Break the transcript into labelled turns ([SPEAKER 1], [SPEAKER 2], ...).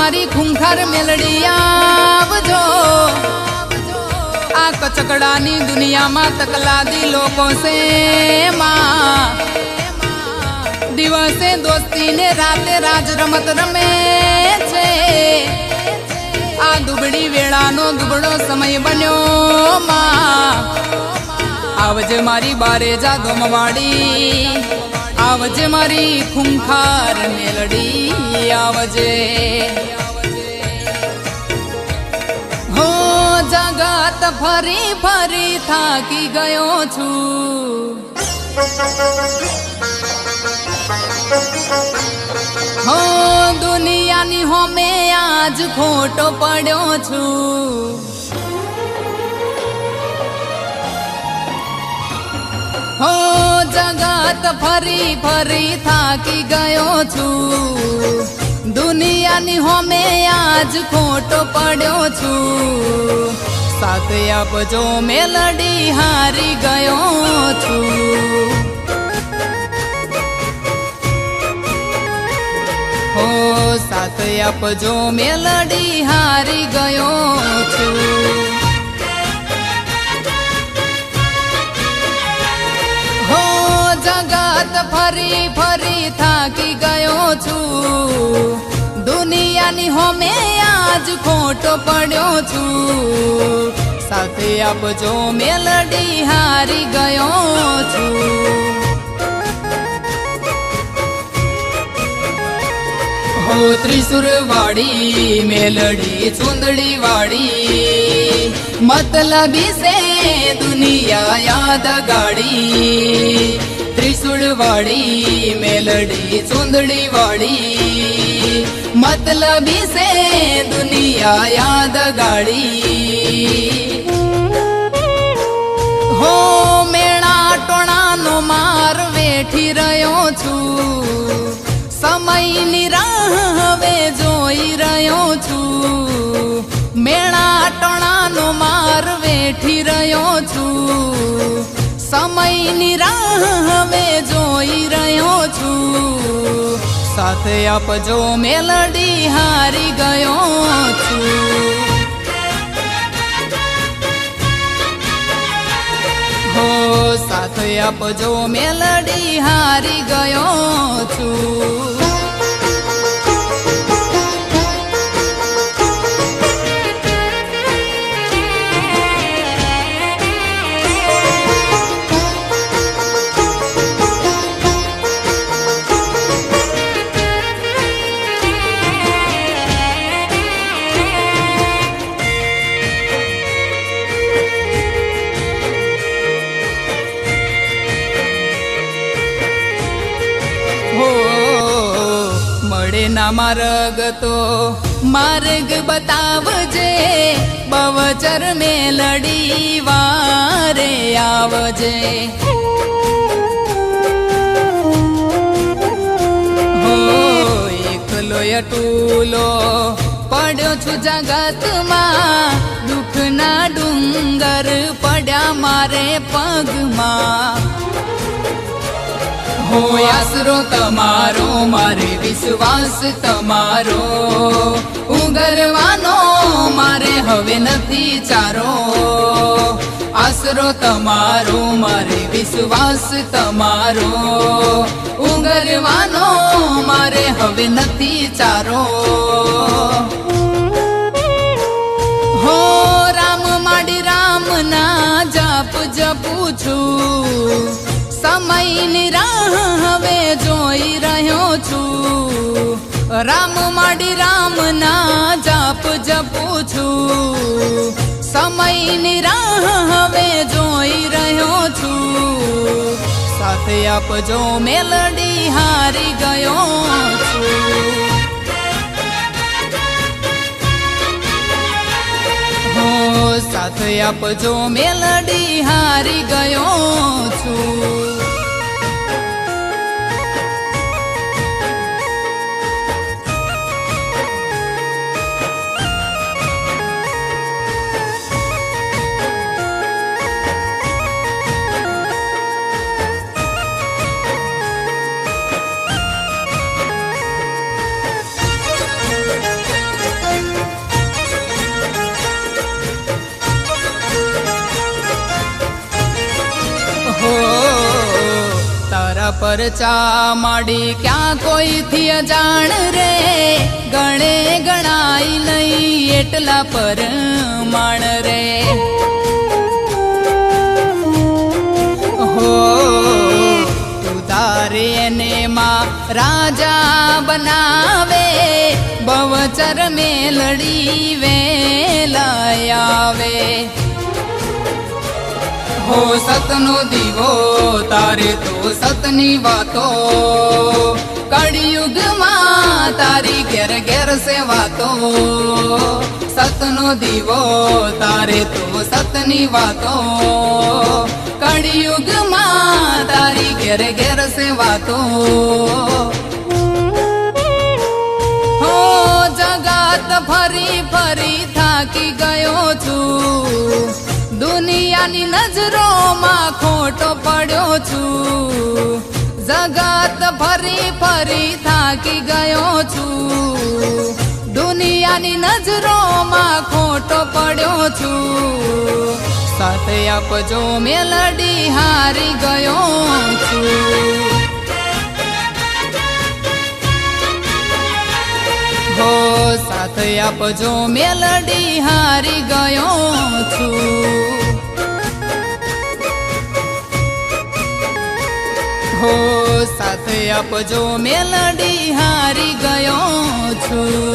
[SPEAKER 1] મારી ખૂંખાર મેલડી આવજો। આ કચકડાની દુનિયામાં તકલાદી લોકો છે માં, દિવસે દોસ્તી ને રાતે રાજ રમત રમે છે। આ દુબળી વેળાનો દુબળો સમય બન્યો માં, આવજે મારી બારે જાદોમવાડી, आवजे मारी खूंखार मेलडी आवजे। हो जगत फरी फरी थाकी गयो छू, हो दुनिया नी होमे आज खोटो पड्यो छू। हो जगत फरी फरी थाकी गयो छू, दुनिया नी होमे आज खोटो पड्यो छू। साथ आपजो मेलडी हारी गयो छू। हो साथ आपजो मेलडी हारी गयो छू। जगत फरी फरी थाकी गयो छू, दुनिया नी होमे आज खोटो पड्यो छू। साथे आपजो मेलडी हारी गयो छू। हो त्रिशूर वाड़ी मेलडी चुंदड़ी वाड़ी, मतलबी से दुनिया याद गाड़ी। त्रिशूल वाड़ी मेलडी चुंदड़ी वाड़ी, मतलबी से दुनिया याद गाड़ी। हो मेणा टोणा नो मार वेठी रह्यो छू, समय नी राह हवे जोई रह्यो छू। मेणा टोणा नो मार वेठी रह्यो छू, समय नी राह हवे जोई रह्यो छू। साथ आपजो मेलडी हारी गयो छू। हो साथ आपजो मेलडी हारी गयो छू। ना मार्ग तो मार्ग बतावजे, बवचर मेलडी वारे आवजे। हो एकलो अटूलो पड्यो छु जगत मा, दुख ना डूंगर पड्या मारे पग मा। हो आसरो तमारो मारे विश्वास तमारो, उगरवानो मारे हवे नथी चारो। आसरो तमारो मारे विश्वास तमारो, उगरवानो मारे हवे नथी चारो। हो राम माडी राम ना जाप जपू छू, समय नी राह हवे जोई रह्यो छू। राम माडी राम ना जाप जपू छू, समय नी राह हवे जोई रह्यो छू। साथ आपजो मेलडी हारी गयो छू। हो साथ आपजो मेलडी हारी गयो छू। પર ચા માડી ક્યાં કોઈથી અજાણ રે ગણે ગણાઈ લઈ એટલા પર માણ રે હો તું તારે એને માં રાજા બનાવે બવચર મેલડી વેલા આવે હો સતનો દીવો તારે તો સતની વાતો કળિયુગમાં તારી ઘેર ઘેર સેવાતો સતનો દીવો તારે તો સતની વાતો કળિયુગમાં તારી ઘેર ઘેર સેવાતો હો જગત ફરી ફરી થાકી ગયો છું દુનિયાની નજરોમાં ખોટો પડ્યો છું જગત ફરી ફરી થાકી ગયો છું દુનિયાની નજરોમાં ખોટો પડ્યો છું સાથ આપજો મેલડી હારી ગયો છું હો સાથ આપજો મેલડી હારી ગયો છું હો સાથ આપજો મેલડી હારી ગયો છું